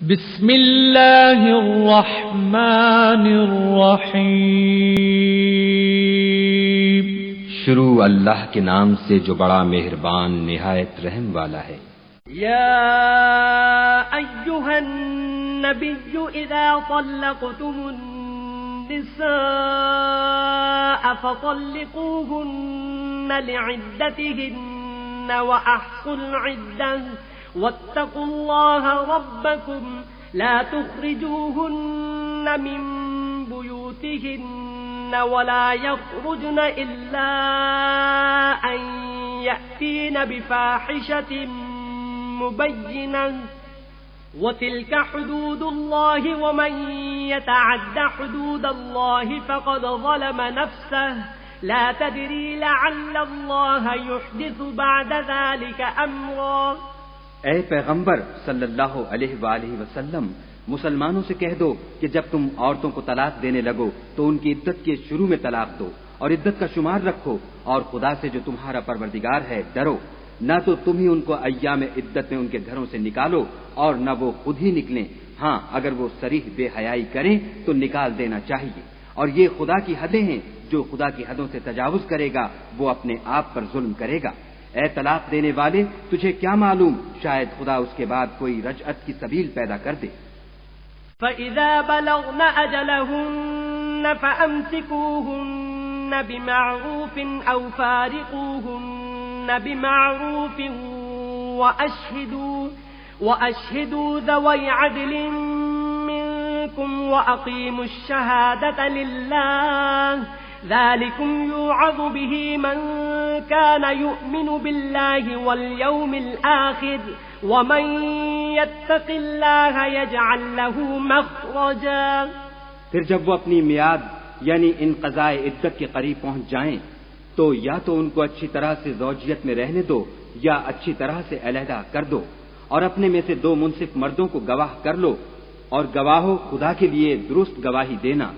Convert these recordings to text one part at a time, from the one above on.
بسم اللہ الرحمن الرحیم۔ شروع اللہ کے نام سے جو بڑا مہربان نہایت رحم والا ہے۔ یا ایھا النبی اذا طلقتم النساء فطلقوهن لعدتهن واحصوا العدة واتقوا الله ربكم لا تخرجوهن من بيوتهن ولا يخرجن إلا أن يأتين بفاحشة مبينة وتلك حدود الله ومن يتعد حدود الله فقد ظلم نفسه لا تدري لعل الله يحدث بعد ذلك أمرا۔ اے پیغمبر صلی اللہ علیہ وآلہ وسلم، مسلمانوں سے کہہ دو کہ جب تم عورتوں کو طلاق دینے لگو تو ان کی عدت کے شروع میں طلاق دو اور عدت کا شمار رکھو، اور خدا سے جو تمہارا پروردگار ہے ڈرو۔ نہ تو تم ہی ان کو ایام عدت میں ان کے گھروں سے نکالو اور نہ وہ خود ہی نکلیں، ہاں اگر وہ صریح بے حیائی کریں تو نکال دینا چاہیے، اور یہ خدا کی حدیں ہیں، جو خدا کی حدوں سے تجاوز کرے گا وہ اپنے آپ پر ظلم کرے گا۔ اے طلاق دینے والے، تجھے کیا معلوم شاید خدا اس کے بعد کوئی رجعت کی سبیل پیدا کر دے۔ فَإِذَا بَلَغْنَ أَجَلَهُنَّ فَأَمْسِكُوهُنَّ بِمَعْرُوفٍ أَوْ فَارِقُوهُنَّ بِمَعْرُوفٍ وَأَشْهِدُوا ذَوَيْ عَدْلٍ مِّنكُمْ وَأَقِيمُوا الشَّهَادَةَ لِلَّهِ ذَلِكُمْ يُوعَظُ بِهِ مَن كَانَ يُؤْمِنُ بِاللَّهِ وَالْيَوْمِ الْآخِرِ وَمَن يَتَّقِ اللَّهَ يَجْعَل لَّهُ مَخْرَجًا۔ پھر جب وہ اپنی میعاد یعنی انقضاء عدت کے قریب پہنچ جائیں تو یا تو ان کو اچھی طرح سے زوجیت میں رہنے دو یا اچھی طرح سے علیحدہ کر دو، اور اپنے میں سے دو منصف مردوں کو گواہ کر لو، اور گواہو خدا کے لیے درست گواہی دینا۔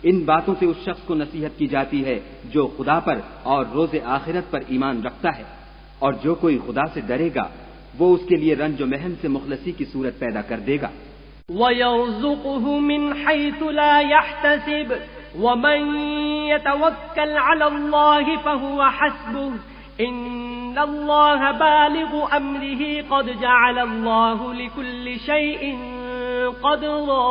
ان باتوں سے اس شخص کو نصیحت کی جاتی ہے جو خدا پر اور روز آخرت پر ایمان رکھتا ہے، اور جو کوئی خدا سے ڈرے گا وہ اس کے لیے رنج و محن سے مخلصی کی صورت پیدا کر دے گا۔ وَيَرْزُقُهُ مِنْ حَيْثُ لَا يَحْتَسِبُ وَمَنْ يَتَوَكَّلْ عَلَى اللَّهِ فَهُوَ حَسْبُهُ إِنَّ اللَّهَ بَالِغُ أَمْرِهِ قَدْ جَعَلَ اللَّهُ لِكُلِّ شَيْءٍ قَدْرًا۔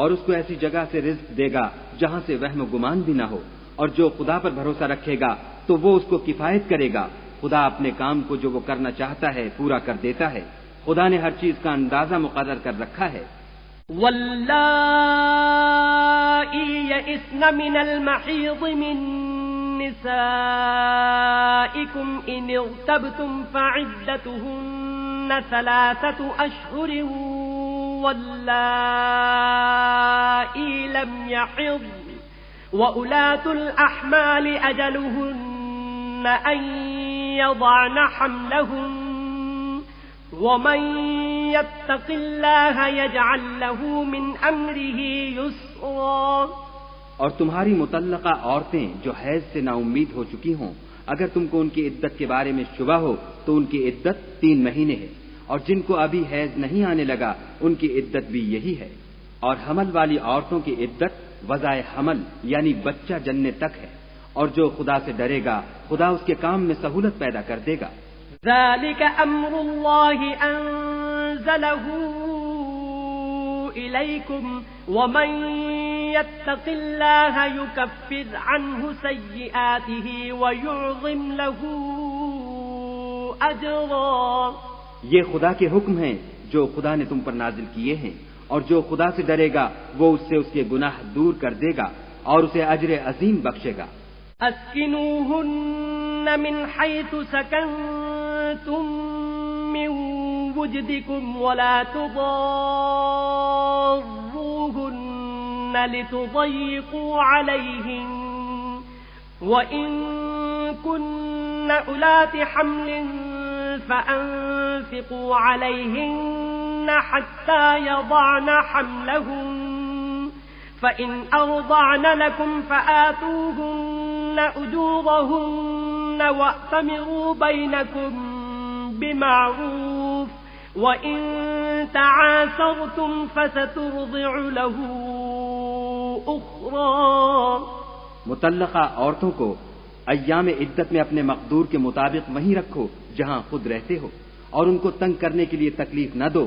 اور اس کو ایسی جگہ سے رزق دے گا جہاں سے وہم و گمان بھی نہ ہو، اور جو خدا پر بھروسہ رکھے گا تو وہ اس کو کفایت کرے گا۔ خدا اپنے کام کو جو وہ کرنا چاہتا ہے پورا کر دیتا ہے، خدا نے ہر چیز کا اندازہ مقرر کر رکھا ہے۔ واللائی یئسن من المحیض من نسائکم ان ارتبتم فعدتهن 3 اشہر واللائی لم يحضن وأولاة الأحمال أجلهن أن يضعن حملهن ومن يتق الله يجعل له من أمره يسرا۔ اور تمہاری مطلقہ عورتیں جو حیض سے نا امید ہو چکی ہوں، اگر تم کو ان کی عدت کے بارے میں شبہ ہو تو ان کی عدت 3 مہینے ہے، اور جن کو ابھی حیض نہیں آنے لگا ان کی عدت بھی یہی ہے، اور حمل والی عورتوں کی عدت وضع حمل یعنی بچہ جننے تک ہے، اور جو خدا سے ڈرے گا خدا اس کے کام میں سہولت پیدا کر دے گا۔ ذَلِكَ أَمْرُ اللَّهِ أَنزَلَهُ إِلَيْكُمْ وَمَن يَتَّقِ اللَّهَ يُكَفِّرْ عَنْهُ سَيِّئَاتِهِ وَيُعْظِمْ لَهُ أَجْرًا۔ یہ خدا کے حکم ہیں جو خدا نے تم پر نازل کیے ہیں، اور جو خدا سے ڈرے گا وہ اس سے اس کے گناہ دور کر دے گا اور اسے اجر عظیم بخشے گا۔ اسکنوہن من حیث سکنتم من وجدکم ولا تضاروہن لتضیقوا علیہن وَإِن كُنَّ أُولَاتِ حَمْلٍ فَأَنفِقُوا عَلَيْهِنَّ حَتَّى يَضَعْنَ حَمْلَهُنَّ فَإِنْ أَرْضَعْنَ لَكُمْ فَآتُوهُنَّ أُجُورَهُنَّ وَأْتَمِرُوا بَيْنَكُمْ بِمَعْرُوفٍ وَإِن تعاثرتم فسترضع له أخرى. مطلقہ عورتوں کو ایام عدت میں اپنے مقدور کے مطابق وہیں رکھو جہاں خود رہتے ہو، اور ان کو تنگ کرنے کے لیے تکلیف نہ دو،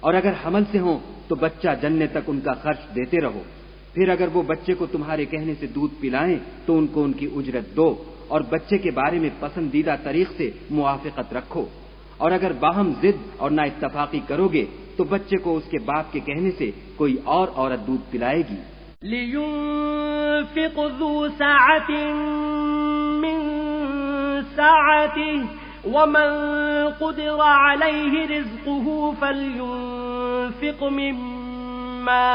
اور اگر حمل سے ہوں تو بچہ جننے تک ان کا خرچ دیتے رہو. پھر اگر وہ بچے کو تمہارے کہنے سے دودھ پلائیں تو ان کو ان کی اجرت دو، اور بچے کے بارے میں پسندیدہ طریق سے موافقت رکھو. اور اگر باہم ضد اور نا اتفاقی کرو گے تو بچے کو اس کے باپ کے کہنے سے کوئی اور عورت دودھ پلائے گی. لينفق ذو سعة من سعته ومن قدر عليه رزقه فلينفق مما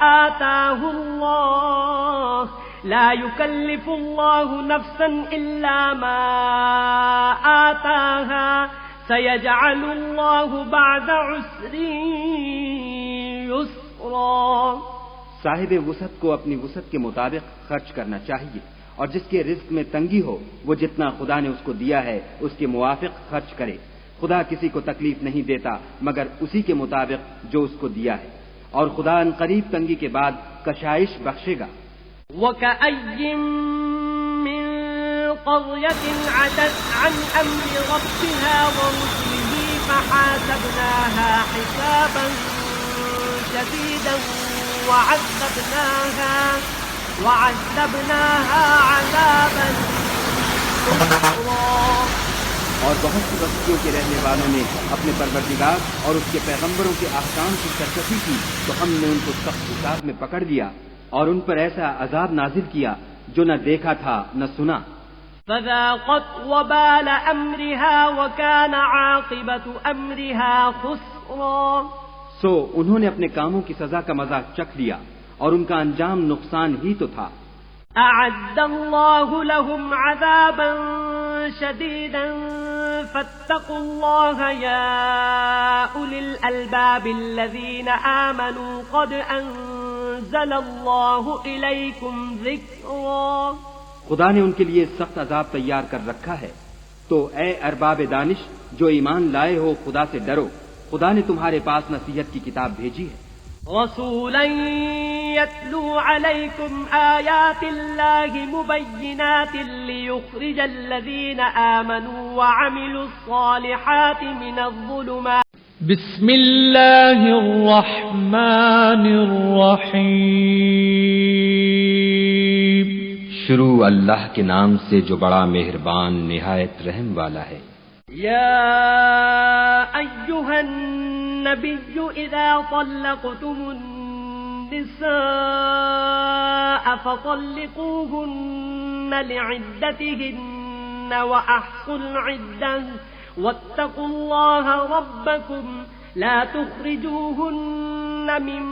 آتاه الله لا يكلف الله نفسا إلا ما آتاها سيجعل الله بعد عسر يسرا. صاحب وسعت کو اپنی وسعت کے مطابق خرچ کرنا چاہیے، اور جس کے رزق میں تنگی ہو وہ جتنا خدا نے اس کو دیا ہے اس کے موافق خرچ کرے. خدا کسی کو تکلیف نہیں دیتا مگر اسی کے مطابق جو اس کو دیا ہے، اور خدا ان قریب تنگی کے بعد کشائش بخشے گا. وَكَأَيٍّ مِّن قَرْيَةٍ عَتَتْ عَنْ أَمْرِ رَبِّهَا وَرُسُلِهِ فَحَاسَبْنَاهَا حِسَابًا شَدِيدًا وعذبناها عذابا نكرا. اور بہت سی بستیوں کے رہنے والوں نے اپنے پروردگار اور اس کے پیغمبروں کے احکام کی سرکشی کی تو ہم نے ان کو سخت حساب میں پکڑ لیا اور ان پر ایسا عذاب نازل کیا جو نہ دیکھا تھا نہ سنا. فذاقت وبال امرها وكان عاقبة امرها خسرا. سو انہوں نے اپنے کاموں کی سزا کا مزہ چکھ لیا اور ان کا انجام نقصان ہی تو تھا. اعد الله لهم عذابا شديدا فاتقوا الله يا أولي الألباب الذين آمنوا قد أنزل الله إليكم ذكرا. خدا نے ان کے لیے سخت عذاب تیار کر رکھا ہے، تو اے ارباب دانش جو ایمان لائے ہو خدا سے ڈرو، خدا نے تمہارے پاس نصیحت کی کتاب بھیجی ہے. رسولا يتلو عليكم آيات الله مبينات ليخرج الذين آمنوا وعملوا الصالحات من الظلمات. بسم الله الرحمن الرحيم. شروع اللہ کے نام سے جو بڑا مہربان نہایت رحم والا ہے. يا أيها النبي إذا طلقتم النساء فطلقوهن لعدتهن وأحصوا العدة واتقوا الله ربكم لا تخرجوهن من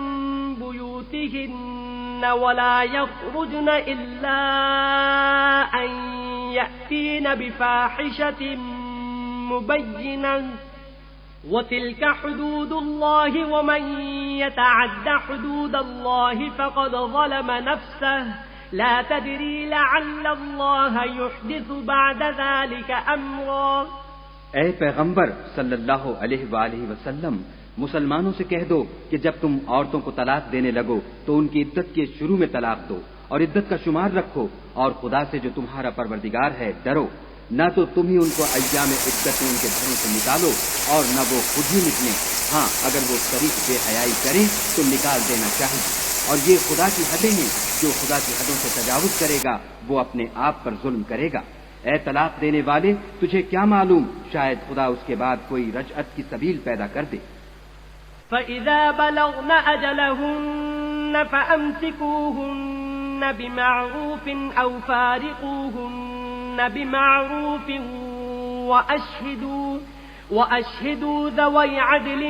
بيوتهن ولا يخرجن إلا أن يأتين بفاحشة مبينة وتلك حدود الله ومن يتعد حدود الله فقد ظلم نفسه لا تدري لعل الله يحدث بعد ذلك أمرا. اے پیغمبر صلی اللہ علیہ وآلہ وسلم، مسلمانوں سے کہہ دو کہ جب تم عورتوں کو طلاق دینے لگو تو ان کی عدت کے شروع میں طلاق دو اور عدت کا شمار رکھو، اور خدا سے جو تمہارا پروردگار ہے ڈرو. نہ تو تم ہی ان کو ایام عدت میں ان کے گھروں سے نکالو اور نہ وہ خود ہی نکلیں. ہاں اگر وہ صریح بے حیائی کریں تو نکال دینا چاہیے، اور یہ خدا کی حدیں ہیں، جو خدا کی حدوں سے تجاوز کرے گا وہ اپنے آپ پر ظلم کرے گا. اے طلاق دینے والے، تجھے کیا معلوم شاید خدا اس کے بعد کوئی رجعت کی سبیل پیدا کر دے. فَإِذَا بَلَغْنَ أَجَلَهُنَّ فَأَمْسِكُوهُنَّ بِمَعْرُوفٍ أَوْ فَارِقُوهُنَّ بِمَعْرُوفٍ وَأَشْهِدُوا ذَوَيْ عَدْلٍ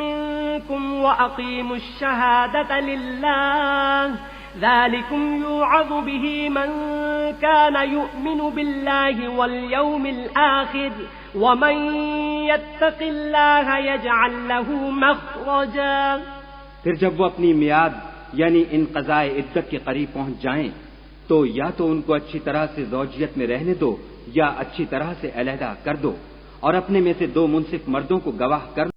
مِّنكُمْ وَأَقِيمُوا الشَّهَادَةَ لِلَّهِ ذَلِكُمْ يُوعَظُ بِهِ مَن كَانَ يُؤْمِنُ بِاللَّهِ وَالْيَوْمِ الْآخِرِ وَمَن يَتَّقِ اللَّهَ يَجْعَل لَّهُ مَخْرَجًا. پھر جب وہ اپنی میعاد یعنی انقضاء عدت کے قریب پہنچ جائیں تو یا تو ان کو اچھی طرح سے زوجیت میں رہنے دو یا اچھی طرح سے علیحدہ کر دو، اور اپنے میں سے دو منصف مردوں کو گواہ کر